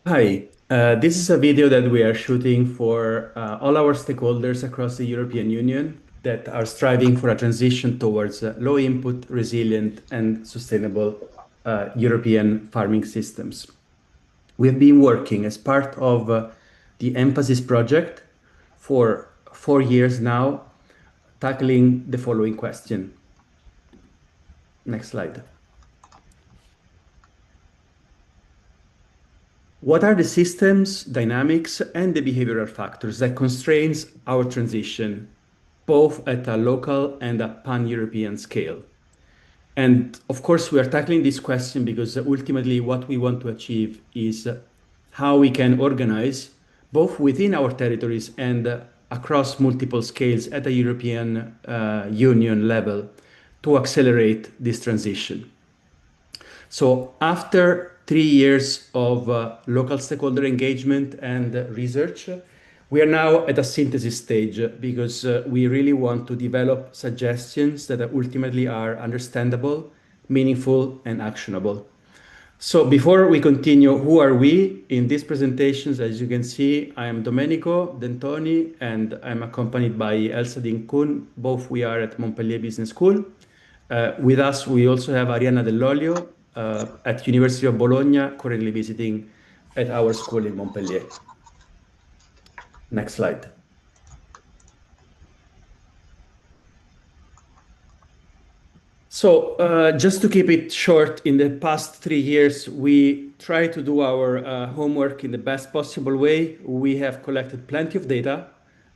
Hi, this is a video that we are shooting for all our stakeholders across the European Union that are striving for a transition towards low input, resilient, and sustainable European farming systems. We have been working as part of the Emphasis project for 4 years now, tackling the following question. Next slide. What are the systems, dynamics, and the behavioral factors that constrains our transition, both at a local and a pan-European scale? And of course, we are tackling this question because ultimately what we want to achieve is how we can organize both within our territories and across multiple scales at a European Union level to accelerate this transition. So after 3 years of local stakeholder engagement and research, we are now at a synthesis stage because we really want to develop suggestions that ultimately are understandable, meaningful, and actionable. So before we continue, who are we? In these presentations, as you can see, I am Domenico Dentoni, and I'm accompanied by Elsa Dingkhun. Both we are at Montpellier Business School. With us, we also have Arianna Dell'Olio at University of Bologna, currently visiting at our school in Montpellier. Next slide. So just to keep it short, in the past 3 years, we try to do our homework in the best possible way. We have collected plenty of data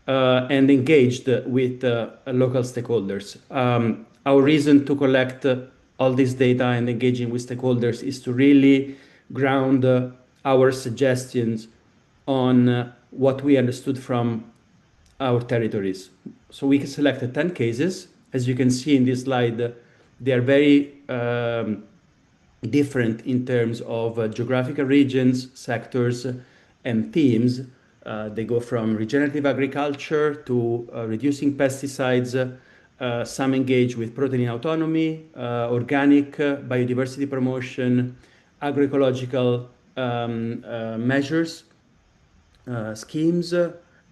and engaged with local stakeholders. Our reason to collect all this data and engaging with stakeholders is to really ground our suggestions on what we understood from our territories. So we selected 10 cases. As you can see in this slide, they are very different in terms of geographical regions, sectors, and themes. They go from regenerative agriculture to reducing pesticides. Some engage with protein autonomy, organic biodiversity promotion, agroecological measures, schemes,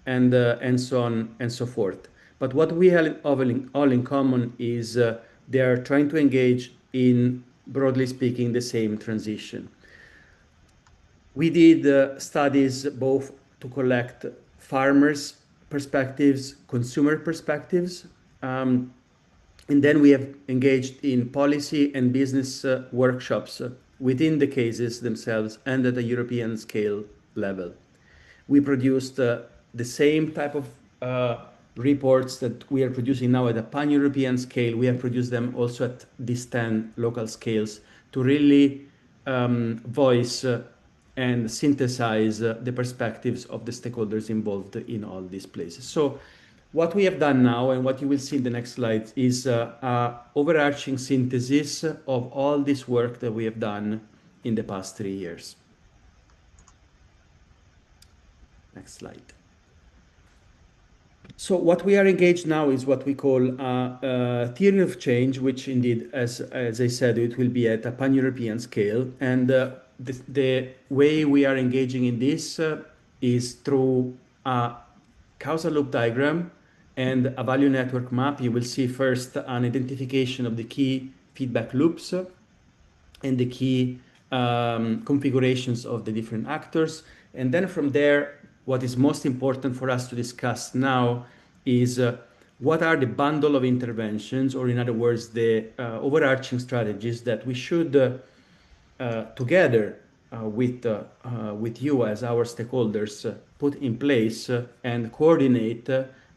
and so on and so forth. But what we have all in common is they are trying to engage in, broadly speaking, the same transition. We did studies both to collect farmers' perspectives, consumer perspectives, and then we have engaged in policy and business workshops within the cases themselves and at a European scale level. We produced the same type of reports that we are producing now at a pan-European scale. We have produced them also at these 10 local scales to really voice and synthesize the perspectives of the stakeholders involved in all these places. So what we have done now and what you will see in the next slide is an overarching synthesis of all this work that we have done in the past 3 years. Next slide. So what we are engaged now is what we call a theory of change, which indeed, as I said, it will be at a pan-European scale. And the way we are engaging in this is through a causal loop diagram and a value network map. You will see first an identification of the key feedback loops and the key configurations of the different actors. And then from there, what is most important for us to discuss now is what are the bundle of interventions, or in other words, the overarching strategies that we should together with you as our stakeholders put in place and coordinate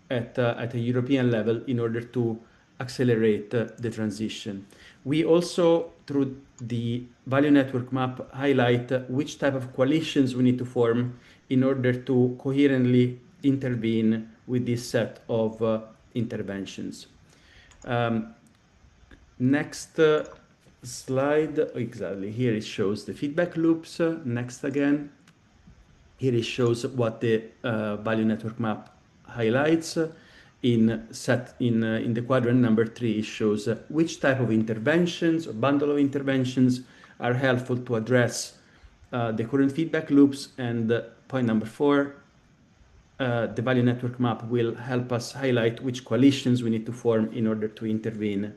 at a European level in order to accelerate the transition. We also, through the value network map, highlight which type of coalitions we need to form in order to coherently intervene with this set of interventions. Next slide, exactly, here it shows the feedback loops. Next again, here it shows what the value network map highlights. In the quadrant number 3, it shows which type of interventions or bundle of interventions are helpful to address the current feedback loops, and point number 4, the value network map will help us highlight which coalitions we need to form in order to intervene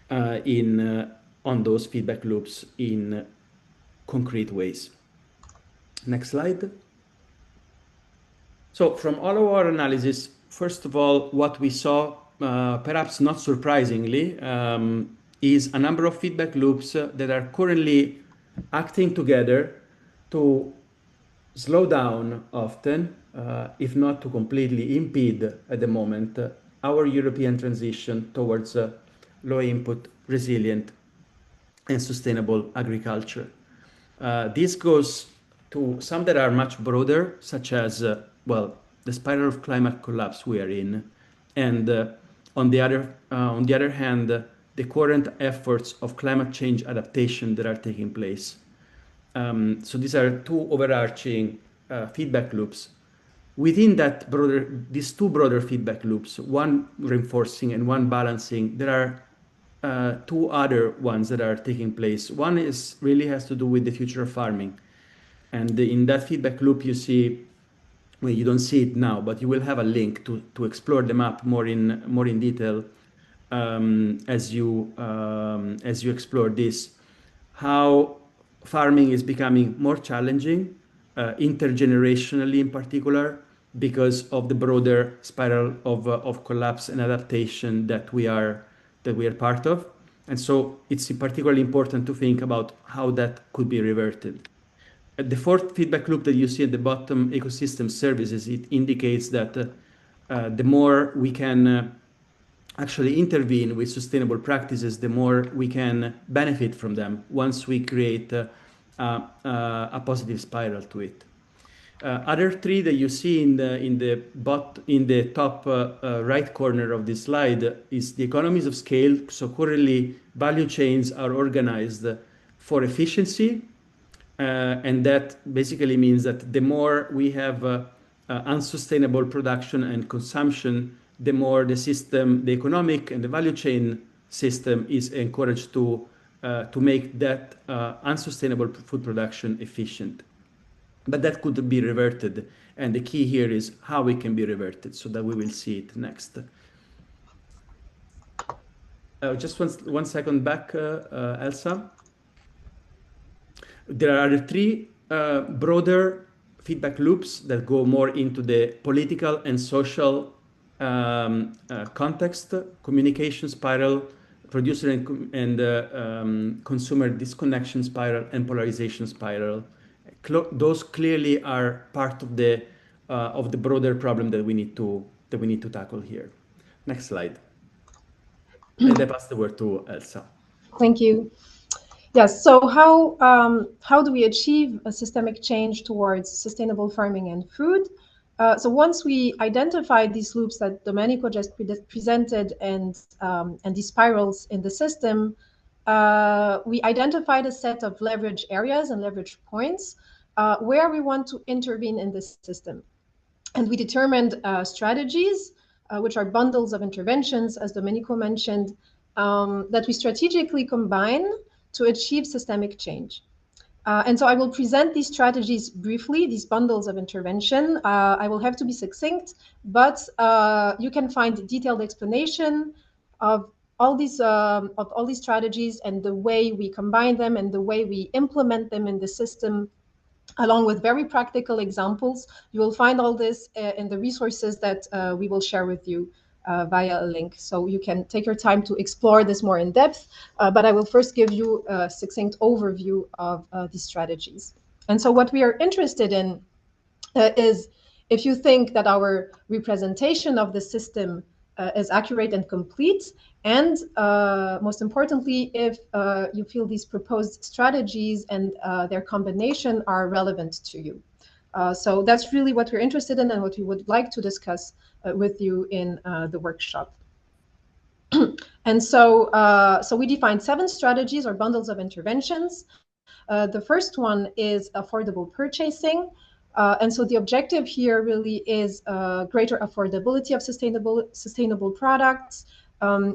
on those feedback loops in concrete ways. Next slide. So from all of our analysis, first of all, what we saw, perhaps not surprisingly, is a number of feedback loops that are currently acting together to slow down often, if not to completely impede at the moment, our European transition towards low input, resilient, and sustainable agriculture. This goes to some that are much broader, such as, well, the spiral of climate collapse we are in, and on the other hand, the current efforts of climate change adaptation that are taking place. So these are two overarching feedback loops. Within these two broader feedback loops, one reinforcing and one balancing, there are two other ones that are taking place. One really has to do with the future of farming. And in that feedback loop, you see, well, you don't see it now, but you will have a link to explore the map more in detail as you explore this, how farming is becoming more challenging, intergenerationally in particular, because of the broader spiral of collapse and adaptation that we are part of. And so it's particularly important to think about how that could be reverted. The fourth feedback loop that you see at the bottom, ecosystem services, it indicates that the more we can actually intervene with sustainable practices, the more we can benefit from them once we create a positive spiral to it. Other three that you see in the top right corner of this slide is the economies of scale. So currently, value chains are organized for efficiency, and that basically means that the more we have unsustainable production and consumption, the more the system, the economic and the value chain system is encouraged to make that unsustainable food production efficient. But that could be reverted, and the key here is how it can be reverted, so that we will see it next. Just one second back, Elsa. There are three broader feedback loops that go more into the political and social context, communication spiral, producer and consumer disconnection spiral, and polarization spiral. Those clearly are part of the broader problem that we need to tackle here. Next slide. And I pass the word to Elsa. Thank you. Yes. So how do we achieve a systemic change towards sustainable farming and food? So once we identified these loops that Domenico just presented and these spirals in the system, we identified a set of leverage areas and leverage points where we want to intervene in this system. And we determined strategies, which are bundles of interventions, as Domenico mentioned, that we strategically combine to achieve systemic change. And so I will present these strategies briefly, these bundles of intervention. I will have to be succinct, but you can find detailed explanation of all these strategies and the way we combine them and the way we implement them in the system, along with very practical examples. You will find all this in the resources that we will share with you via a link. So you can take your time to explore this more in depth, but I will first give you a succinct overview of these strategies. And so what we are interested in is, if you think that our representation of the system is accurate and complete, and most importantly, if you feel these proposed strategies and their combination are relevant to you. So that's really what we're interested in and what we would like to discuss with you in the workshop. And so we defined 7 strategies or bundles of interventions. The first one is affordable purchasing. And so the objective here really is greater affordability of sustainable products,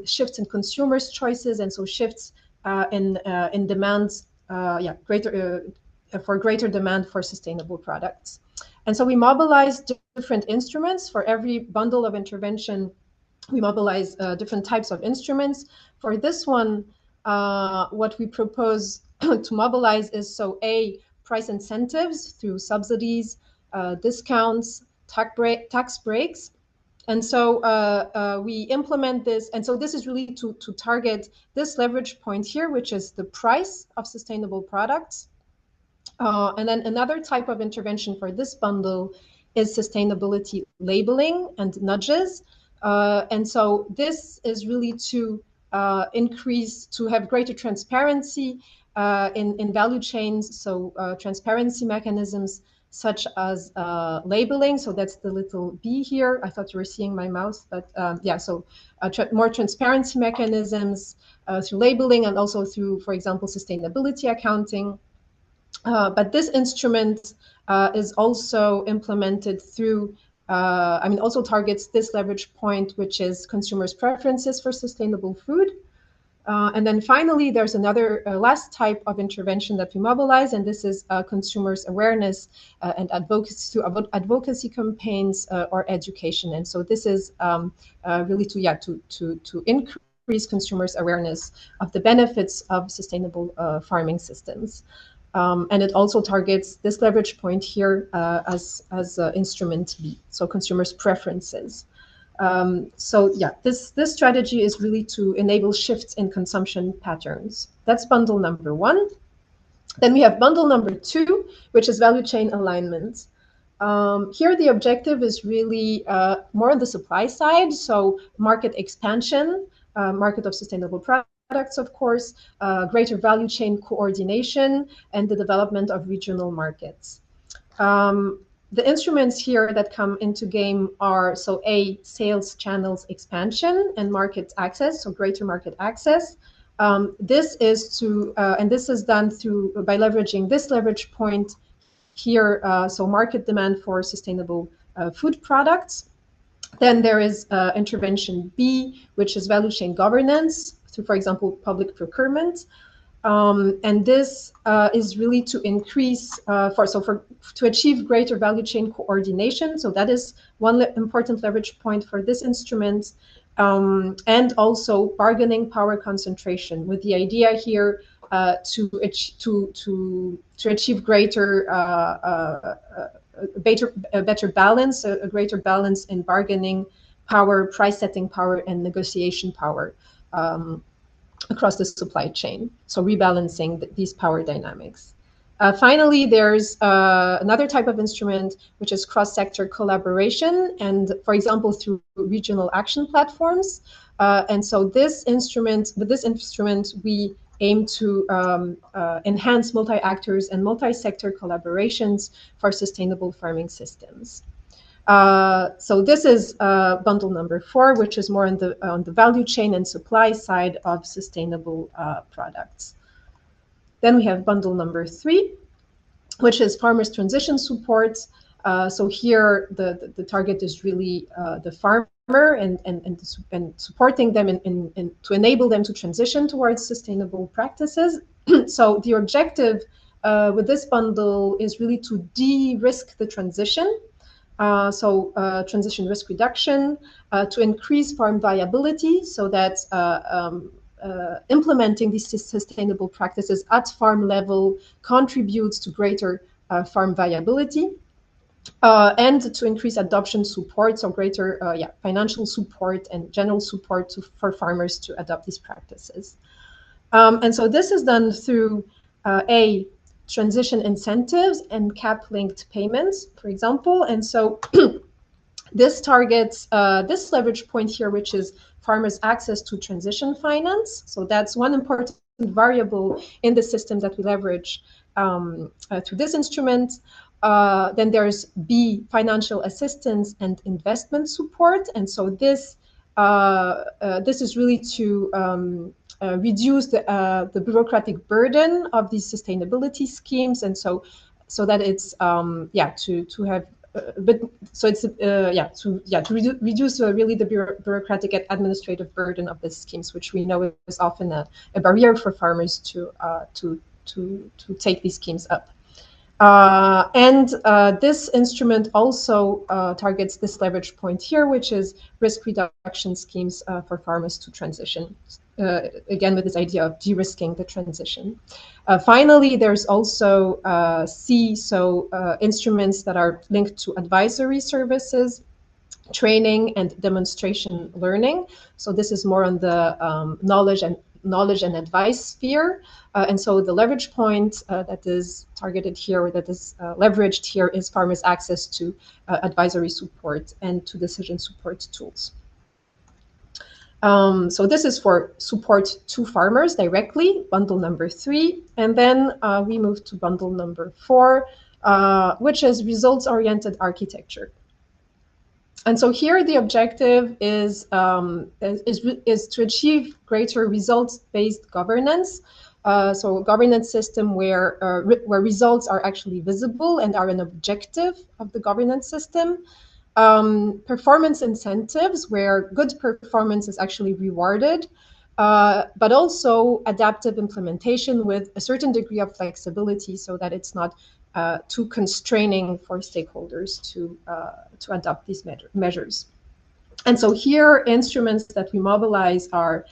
shifts in consumers' choices, and so shifts in demands, greater for greater demand for sustainable products. And so we mobilize different instruments. For every bundle of intervention, we mobilize different types of instruments. For this one, what we propose to mobilize is, so A, price incentives through subsidies, discounts, tax breaks. And so we implement this. And so this is really to target this leverage point here, which is the price of sustainable products. And then another type of intervention for this bundle is sustainability labeling and nudges. And so this is really to to have greater transparency in value chains. So transparency mechanisms such as labeling. So that's the little B here. I thought you were seeing my mouse, but yeah, so more transparency mechanisms through labeling, and also through, for example, sustainability accounting. But this instrument is also implemented through, also targets this leverage point, which is consumers' preferences for sustainable food. And then finally, there's another last type of intervention that we mobilize, and this is consumers' awareness and advocacy campaigns or education. And so this is really to increase consumers' awareness of the benefits of sustainable farming systems. And it also targets this leverage point here as instrument B, so consumers' preferences. So yeah, this strategy is really to enable shifts in consumption patterns. That's bundle number one. Then we have bundle number two, which is value chain alignment. Here the objective is really more on the supply side, so market expansion, market of sustainable products, of course, greater value chain coordination, and the development of regional markets. The instruments here that come into game are, so A, sales channels expansion and market access, so greater market access. This is and this is done by leveraging this leverage point here, so market demand for sustainable food products. Then there is intervention B, which is value chain governance through, for example, public procurement. And this is really to increase, to achieve greater value chain coordination. So that is one important leverage point for this instrument. And also bargaining power concentration, with the idea here to achieve better balance, a greater balance in bargaining power, price setting power, and negotiation power across the supply chain. So rebalancing these power dynamics. Finally, there's another type of instrument, which is cross-sector collaboration, and for example, through regional action platforms. And so with this instrument, we aim to enhance multi-actors and multi-sector collaborations for sustainable farming systems. So this is bundle number 4, which is more on the value chain and supply side of sustainable products. Then we have bundle number 3, which is farmers' transition support. So here the target is really the farmer and supporting them to enable them to transition towards sustainable practices. So the objective with this bundle is really to de-risk the transition. Transition risk reduction, to increase farm viability, so that implementing these sustainable practices at farm level contributes to greater farm viability, and to increase adoption support, so greater financial support and general support for farmers to adopt these practices. And so this is done through transition incentives and cap-linked payments, for example. And so this targets this leverage point here, which is farmers' access to transition finance. So that's one important variable in the system that we leverage through this instrument. Then there's B, financial assistance and investment support. And so this is really to reduce the bureaucratic burden of these sustainability schemes, and so that it's to have reduce really the bureaucratic and administrative burden of these schemes, which we know is often a barrier for farmers to take these schemes up. This instrument also targets this leverage point here, which is risk reduction schemes for farmers to transition, again, with this idea of de-risking the transition. Finally, there's also C, so instruments that are linked to advisory services, training and demonstration learning. So this is more on the knowledge and advice sphere. And so the leverage point that is targeted here, or that is leveraged here, is farmers' access to advisory support and to decision support tools. So this is for support to farmers directly, bundle number 3. And then we move to bundle number 4, which is results-oriented architecture. And so here the objective is to achieve greater results-based governance. So a governance system where results are actually visible and are an objective of the governance system. Performance incentives where good performance is actually rewarded, but also adaptive implementation with a certain degree of flexibility so that it's not too constraining for stakeholders to adopt these measures. And so here, instruments that we mobilize are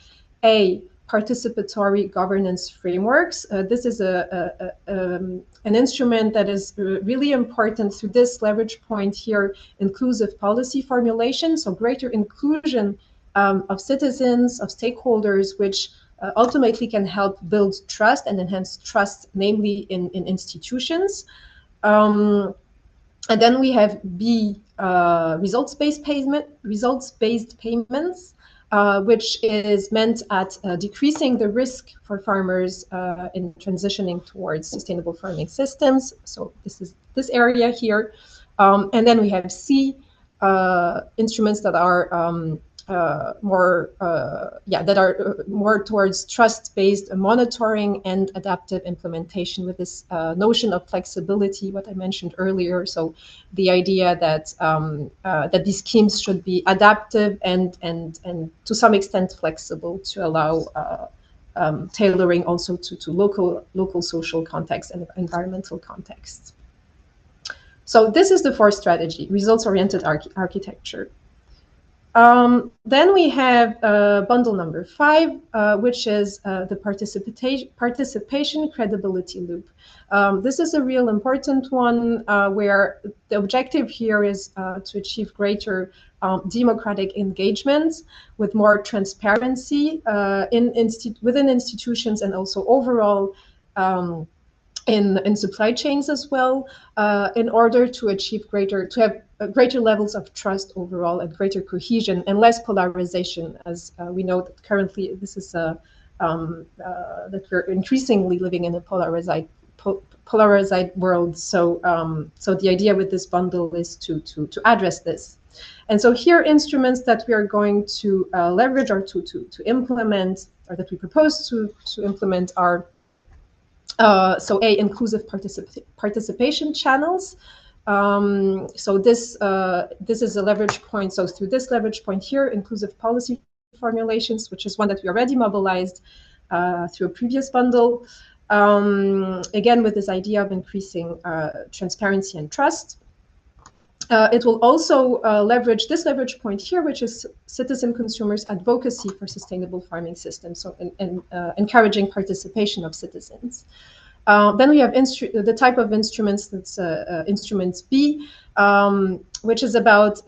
participatory governance frameworks. This is an instrument that is really important through this leverage point here, inclusive policy formulation, so greater inclusion of citizens, of stakeholders, which ultimately can help build trust and enhance trust, namely in institutions. And then we have B, results-based payments, which is meant at decreasing the risk for farmers in transitioning towards sustainable farming systems. So this is this area here. And then we have C, instruments that are more towards trust-based monitoring and adaptive implementation with this notion of flexibility, what I mentioned earlier. So the idea that that these schemes should be adaptive and to some extent flexible to allow tailoring also to local social context and environmental contexts. So this is the fourth strategy, results-oriented architecture. Then we have bundle number 5, which is the participation credibility loop. This is a real important one where the objective here is to achieve greater democratic engagement with more transparency within institutions and also overall in supply chains as well, in order to achieve greater levels of trust overall and greater cohesion and less polarization, as we know that currently this is that we're increasingly living in a polarized world. So so the idea with this bundle is to address this. And so here, instruments that we are going to leverage or to implement, or that we propose to implement, are so inclusive participation channels. So this is a leverage point. So through this leverage point here, inclusive policy formulations, which is one that we already mobilized through a previous bundle, again with this idea of increasing transparency and trust. It will also leverage this leverage point here, which is citizen consumers advocacy for sustainable farming systems, so encouraging participation of citizens. Then we have the type of instruments that's instruments B, which is about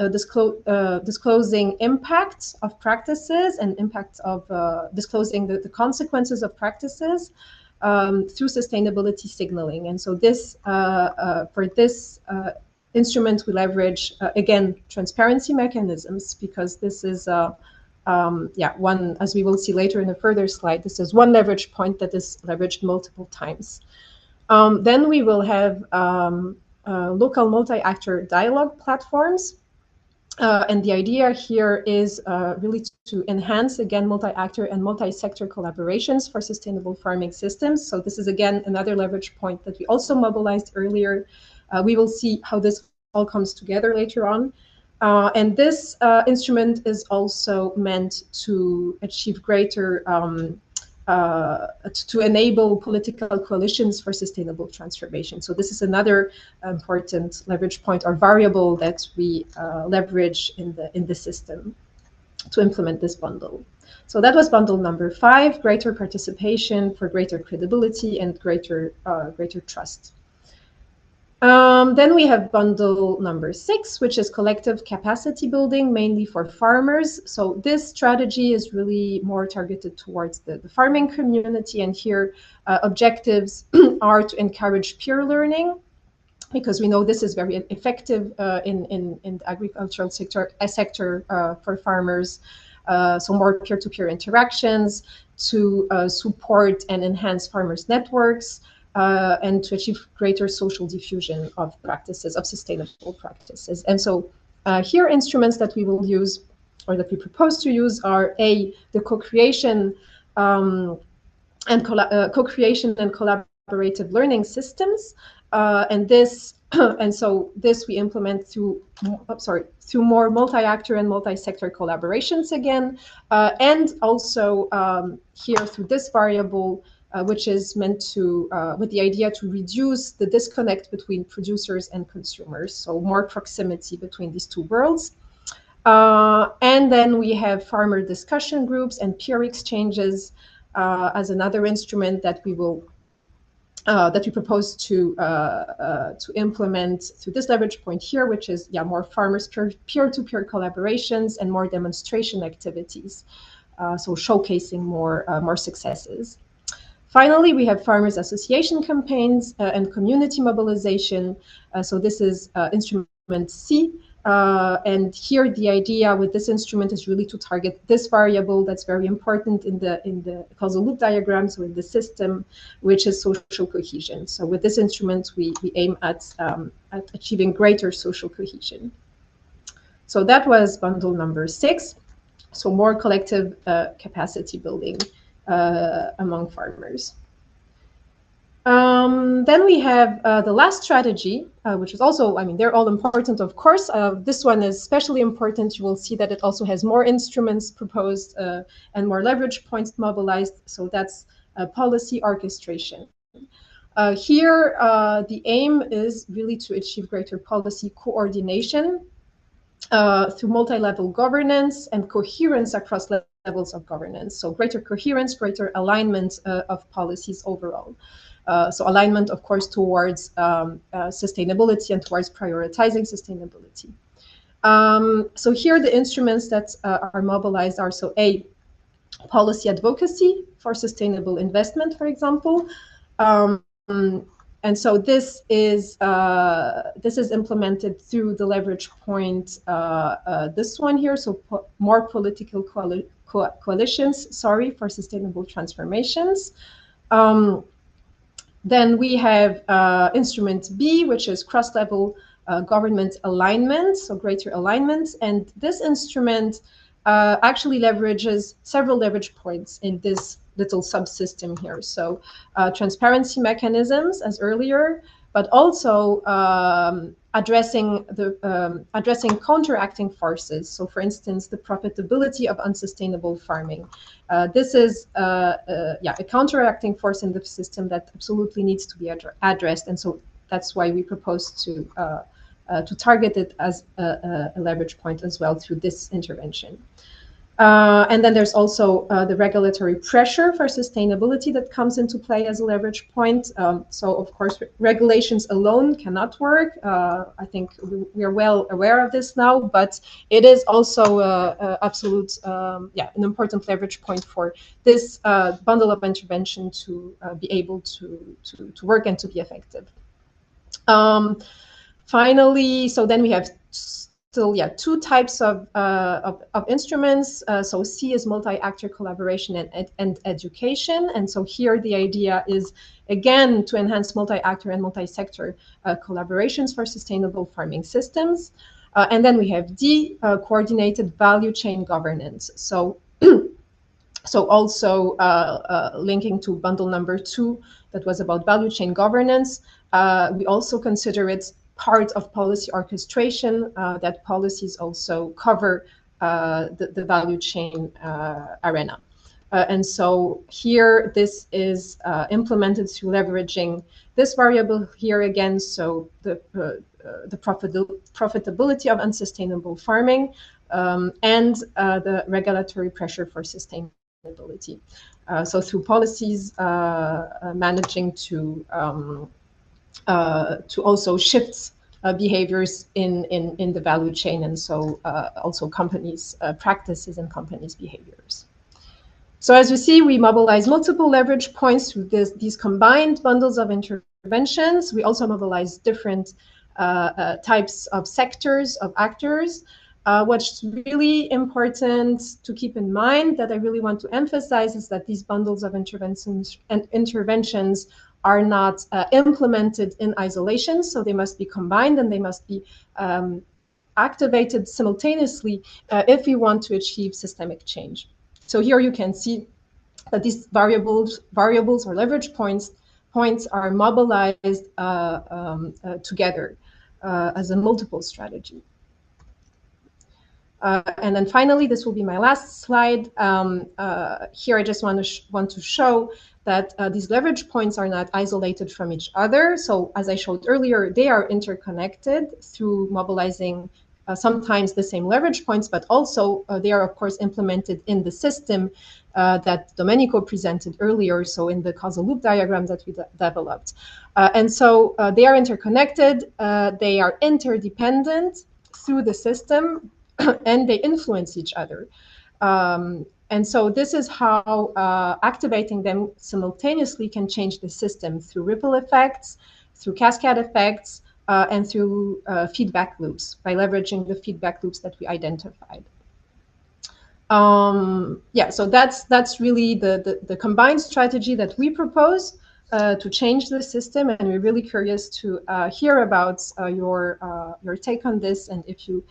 disclosing impacts of practices and impacts of disclosing the consequences of practices through sustainability signaling. And so this for this instrument, we leverage, again, transparency mechanisms, because this is, one, as we will see later in a further slide, this is one leverage point that is leveraged multiple times. Then we will have local multi-actor dialogue platforms. And the idea here is really to enhance, again, multi-actor and multi-sector collaborations for sustainable farming systems. So this is, again, another leverage point that we also mobilized earlier. We will see how this all comes together later on. And this instrument is also meant to achieve greater to enable political coalitions for sustainable transformation. So this is another important leverage point or variable that we leverage in the system to implement this bundle. So that was bundle number 5, greater participation for greater credibility and greater trust. Then we have bundle number 6, which is collective capacity building, mainly for farmers. So this strategy is really more targeted towards the farming community. And here objectives are to encourage peer learning, because we know this is very effective in the agricultural sector for farmers. So more peer-to-peer interactions to support and enhance farmers' networks, and to achieve greater social diffusion of practices, of sustainable practices. And so here instruments that we will use, or that we propose to use, are the co-creation and collaborative learning systems, and so this we implement through more multi-actor and multi-sector collaborations again, and also here through this variable, which is meant to, with the idea to reduce the disconnect between producers and consumers, so more proximity between these two worlds. And then we have farmer discussion groups and peer exchanges as another instrument that we will that we propose to implement through this leverage point here, which is more farmers peer-to-peer collaborations and more demonstration activities, so showcasing more successes. Finally, we have farmers association campaigns and community mobilization. So this is instrument C. And here the idea with this instrument is really to target this variable that's very important in the causal loop diagram, so in the system, which is social cohesion. So with this instrument, we aim at achieving greater social cohesion. So that was bundle number 6. So more collective capacity building among farmers. Then we have the last strategy, which is also, they're all important, of course. This one is especially important. You will see that it also has more instruments proposed and more leverage points mobilized. So that's policy orchestration. Here, the aim is really to achieve greater policy coordination through multi-level governance and coherence across levels of governance. So greater coherence, greater alignment of policies overall. So alignment, of course, towards sustainability and towards prioritizing sustainability. So here the instruments that are mobilized are, so policy advocacy for sustainable investment, for example. And so this is implemented through the leverage point, this one here, so more political coalitions, for sustainable transformations. Then we have instrument B, which is cross-level government alignment, so greater alignment. And this instrument actually leverages several leverage points in this little subsystem here. So transparency mechanisms, as earlier, but also addressing counteracting forces. So, for instance, the profitability of unsustainable farming. This is a counteracting force in the system that absolutely needs to be addressed, and so that's why we propose to target it as a leverage point as well through this intervention. And then there's also the regulatory pressure for sustainability that comes into play as a leverage point. So, of course, regulations alone cannot work. I think we are well aware of this now, but it is also an important leverage point for this bundle of intervention to be able to work and to be effective. Finally, so then we have still, two types of instruments. So C is multi-actor collaboration and education. And so here the idea is, again, to enhance multi-actor and multi-sector collaborations for sustainable farming systems. And then we have D, coordinated value chain governance. So, also linking to bundle number 2, that was about value chain governance. We also consider it part of policy orchestration, that policies also cover the value chain arena. And so here, this is implemented through leveraging this variable here again. So the profitability of unsustainable farming and the regulatory pressure for sustainability. So through policies managing to also shift behaviors in the value chain, and so also companies' practices and companies' behaviors. So as you see, we mobilize multiple leverage points through these combined bundles of interventions. We also mobilize different types of sectors, of actors. What's really important to keep in mind, that I really want to emphasize, is that these bundles of interventions are not implemented in isolation. So they must be combined and they must be activated simultaneously if we want to achieve systemic change. So here you can see that these variables or leverage points are mobilized together as a multiple strategy. And then finally, this will be my last slide. Here I just want to show that these leverage points are not isolated from each other. So as I showed earlier, they are interconnected through mobilizing sometimes the same leverage points, but also they are, of course, implemented in the system that Domenico presented earlier, so in the causal loop diagram that we developed. And so they are interconnected, they are interdependent through the system, and they influence each other. And so this is how activating them simultaneously can change the system through ripple effects, through cascade effects, and through feedback loops, by leveraging the feedback loops that we identified. Yeah, so that's really the combined strategy that we propose to change the system, and we're really curious to hear about your take on this, and if you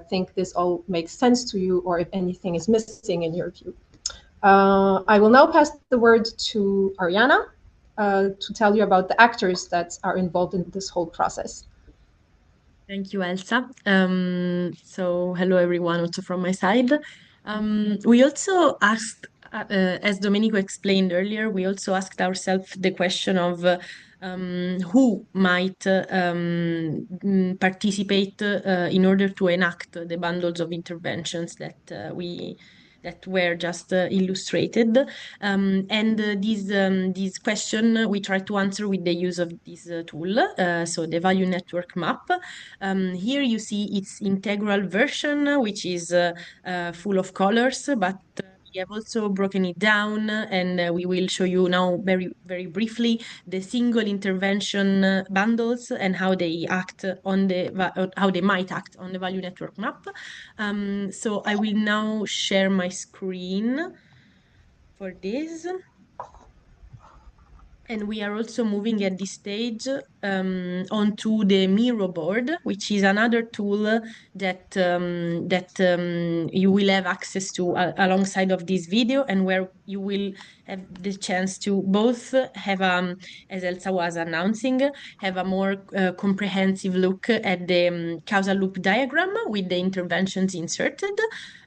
think this all makes sense to you, or if anything is missing in your view. I will now pass the word to Arianna to tell you about the actors that are involved in this whole process. Thank you, Elsa. So hello, everyone, also from my side. We also asked, as Domenico explained earlier, we also asked ourselves the question of who might participate in order to enact the bundles of interventions that were just illustrated. And this question we try to answer with the use of this tool, so the value network map. Here you see its integral version, which is full of colors, but we have also broken it down, and we will show you now very, very briefly the single intervention bundles and how they act on how they might act on the value network map. So I will now share my screen for this. And we are also moving at this stage onto the Miro board, which is another tool that you will have access to alongside of this video, and where you will have the chance to both have, as Elsa was announcing, have a more comprehensive look at the causal loop diagram with the interventions inserted.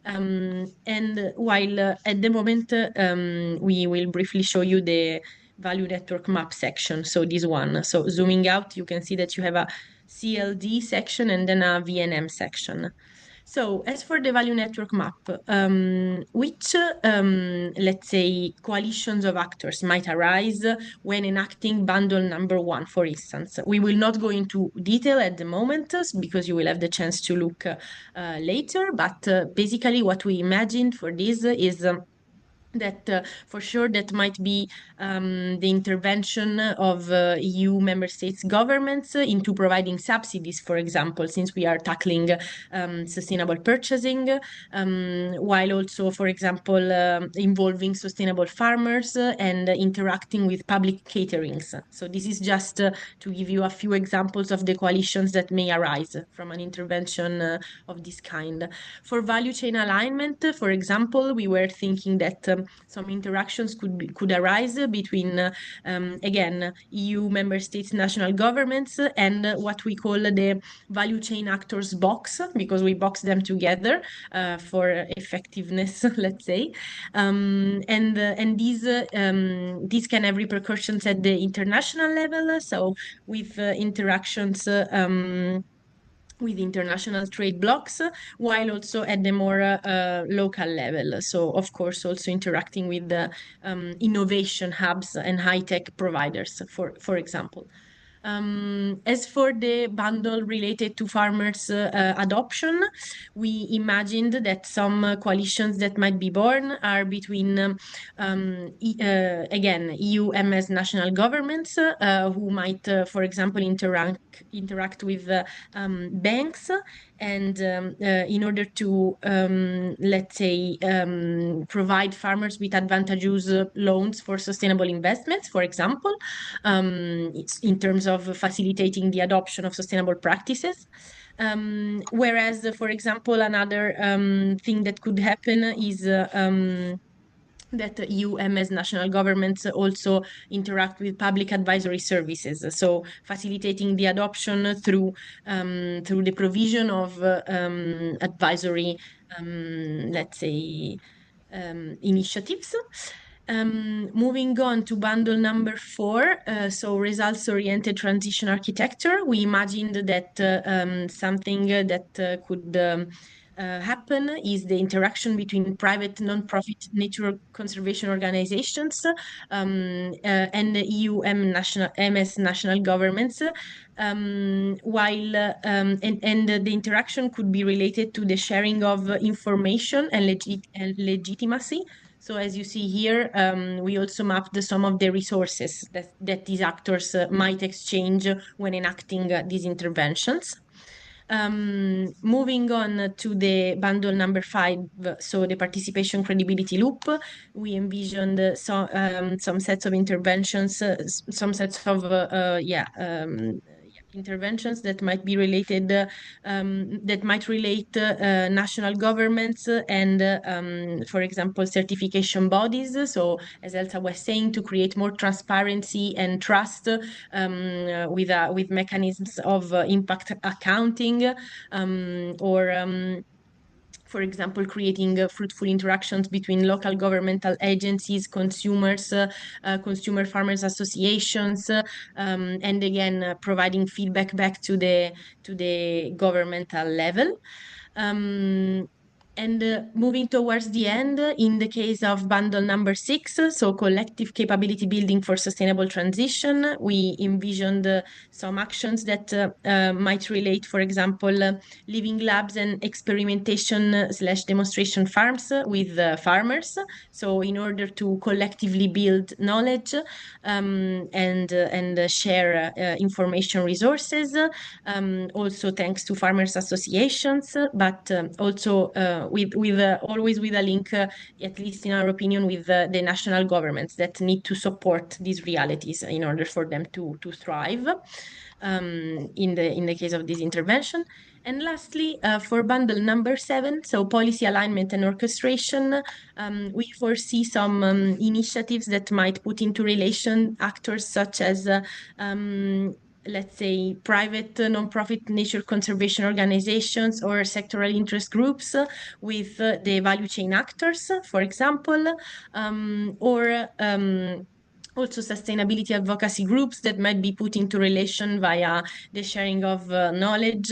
And while at the moment we will briefly show you the value network map section, so this one. So zooming out, you can see that you have a CLD section and then a VNM section. So as for the value network map, which, let's say, coalitions of actors might arise when enacting bundle number 1, for instance? We will not go into detail at the moment because you will have the chance to look later, but basically what we imagined for this is that for sure that might be the intervention of EU member states governments into providing subsidies, for example, since we are tackling sustainable purchasing, while also, for example, involving sustainable farmers and interacting with public caterings. So this is just to give you a few examples of the coalitions that may arise from an intervention of this kind. For value chain alignment, for example, we were thinking that some interactions could arise between, again, EU member states, national governments, and what we call the value chain actors box, because we box them together for effectiveness, let's say. And these can have repercussions at the international level. So with interactions with international trade blocks, while also at the more local level. So, of course, also interacting with the innovation hubs and high-tech providers, for example. As for the bundle related to farmers' adoption, we imagined that some coalitions that might be born are between, again, EU MS national governments who might, for example, interact with banks, and in order to, let's say, provide farmers with advantageous loans for sustainable investments, for example, in terms of facilitating the adoption of sustainable practices. Whereas, for example, another thing that could happen is that EU MS national governments also interact with public advisory services, so facilitating the adoption through the provision of advisory, let's say, initiatives. Moving on to bundle number 4, so results-oriented transition architecture, we imagined that something that could happen is the interaction between private non-profit nature conservation organizations and the EU MS national governments, while and the interaction could be related to the sharing of information and legitimacy. So as you see here, we also mapped some of the resources that these actors might exchange when enacting these interventions. Moving on to the bundle number 5, so the participation credibility loop, we envisioned some sets of interventions, some sets of interventions that might be related, that might relate national governments and, for example, certification bodies. So, as Elsa was saying, to create more transparency and trust with mechanisms of impact accounting, for example, creating fruitful interactions between local governmental agencies, consumers, consumer farmers associations, and again, providing feedback back to the governmental level. And moving towards the end, in the case of bundle number 6, so collective capability building for sustainable transition, we envisioned some actions that might relate, for example, living labs and experimentation/demonstration farms with farmers. So in order to collectively build knowledge and share information resources, also thanks to farmers associations, but also always with a link, at least in our opinion, with the national governments that need to support these realities in order for them to thrive in the case of this intervention. And lastly, for bundle number 7, so policy alignment and orchestration, we foresee some initiatives that might put into relation actors such as let's say, private non-profit nature conservation organizations or sectoral interest groups with the value chain actors, for example, or also sustainability advocacy groups that might be put into relation via the sharing of knowledge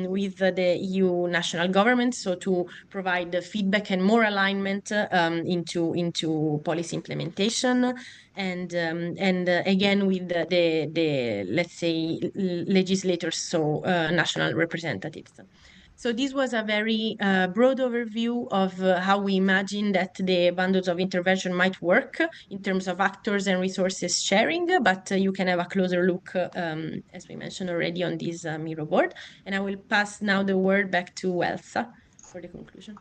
with the EU national government, so to provide the feedback and more alignment into policy implementation, and again with the let's say legislators, so national representatives. So this was a very broad overview of how we imagine that the bundles of intervention might work in terms of actors and resources sharing, but you can have a closer look, as we mentioned already, on this Miro board. And I will pass now the word back to Elsa for the conclusion.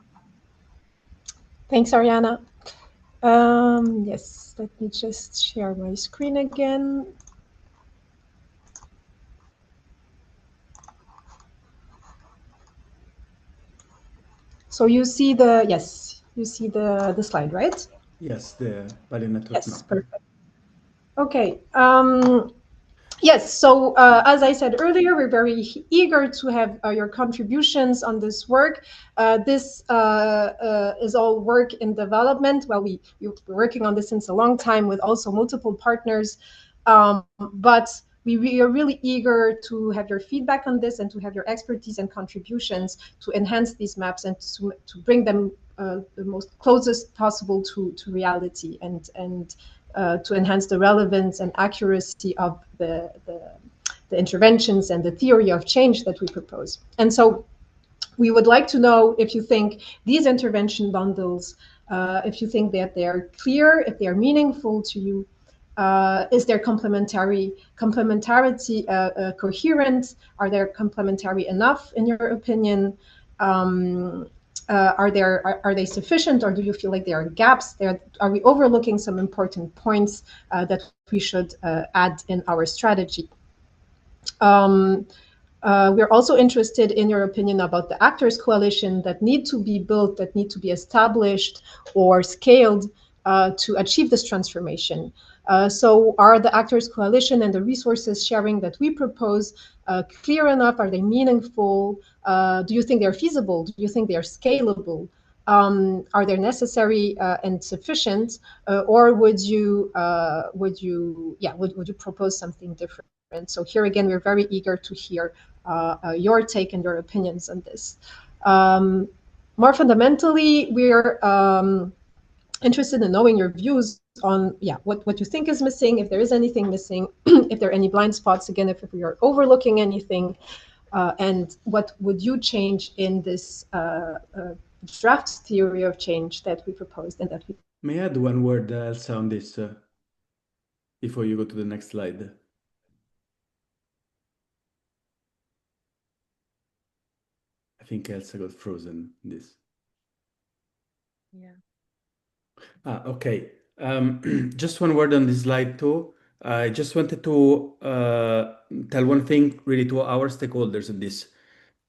Thanks, Arianna. Yes, let me just share my screen again. So you see the, yes, you see the slide, right? Yes, the value network Yes, map. perfect. Okay. Yes, so as I said earlier, we're very eager to have your contributions on this work. This is all work in development. Well, we're working on this since a long time with also multiple partners, but we are really eager to have your feedback on this and to have your expertise and contributions to enhance these maps and to bring them the most closest possible to reality and to enhance the relevance and accuracy of the interventions and the theory of change that we propose. And so we would like to know if you think these intervention bundles, if you think that they're clear, if they're meaningful to you, is their complementarity coherent? Are they complementary enough in your opinion? Are they sufficient, or do you feel like there are gaps? Are we overlooking some important points that we should add in our strategy? We're also interested in your opinion about the actors coalition that need to be built, that need to be established or scaled to achieve this transformation. So are the actors coalition and the resources sharing that we propose clear enough? Are they meaningful? Do you think they're feasible? Do you think they are scalable? Are they necessary and sufficient, or would you propose something different? And so here again, we're very eager to hear your take and your opinions on this. More fundamentally, we're interested in knowing your views on what you think is missing, if there is anything missing, if there are any blind spots, again, if we are overlooking anything, and what would you change in this draft theory of change that we proposed and that we... May I add one word, Elsa, on this before you go to the next slide? I think Elsa got frozen in this. Yeah. Okay. Just one word on this slide too. I just wanted to tell one thing really to our stakeholders in this.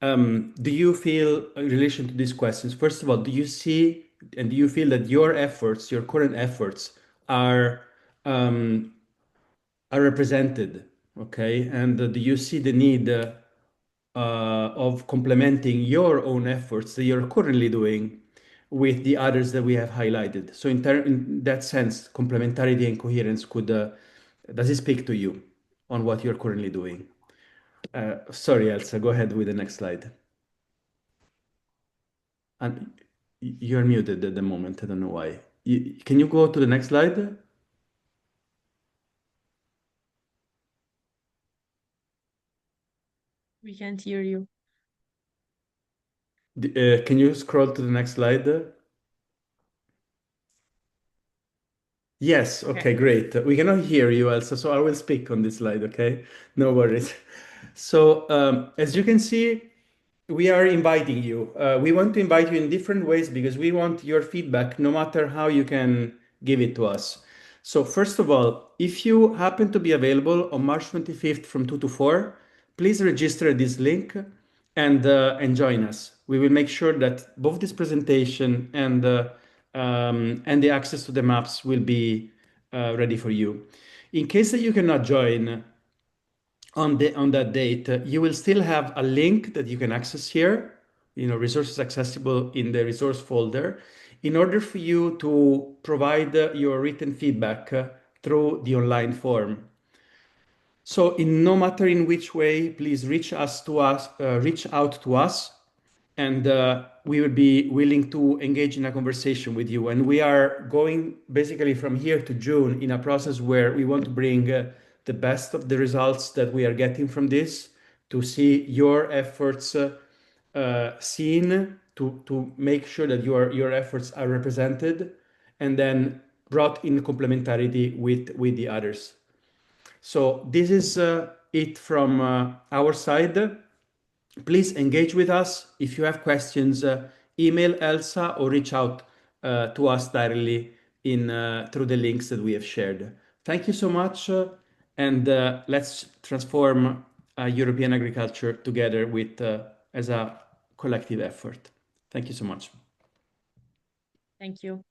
Do you feel, in relation to these questions, first of all, do you see and do you feel that your efforts, your current efforts, are represented? Okay, and do you see the need of complementing your own efforts that you're currently doing with the others that we have highlighted? So in that sense, complementarity and coherence does it speak to you on what you're currently doing? Sorry, Elsa, go ahead with the next slide. And you're muted at the moment. I don't know why. Can you go to the next slide? We can't hear you. Can you scroll to the next slide? Yes, okay, great. We cannot hear you, Elsa, so I will speak on this slide, okay? No worries. So, as you can see, we are inviting you. We want to invite you in different ways because we want your feedback, no matter how you can give it to us. So, first of all, if you happen to be available on March 25th from 2 to 4, please register at this link and join us. We will make sure that both this presentation and the access to the maps will be ready for you. In case that you cannot join on that date, you will still have a link that you can access here, resources accessible in the resource folder, in order for you to provide your written feedback through the online form. So in no matter in which way, please reach out to us, and we will be willing to engage in a conversation with you. And we are going basically from here to June in a process where we want to bring the best of the results that we are getting from this, to see your efforts seen, to make sure that your efforts are represented and then brought in complementarity with the others. So this is it from our side. Please engage with us. If you have questions, email Elsa or reach out to us directly through the links that we have shared. Thank you so much, and let's transform European agriculture together as a collective effort. Thank you so much. Thank you.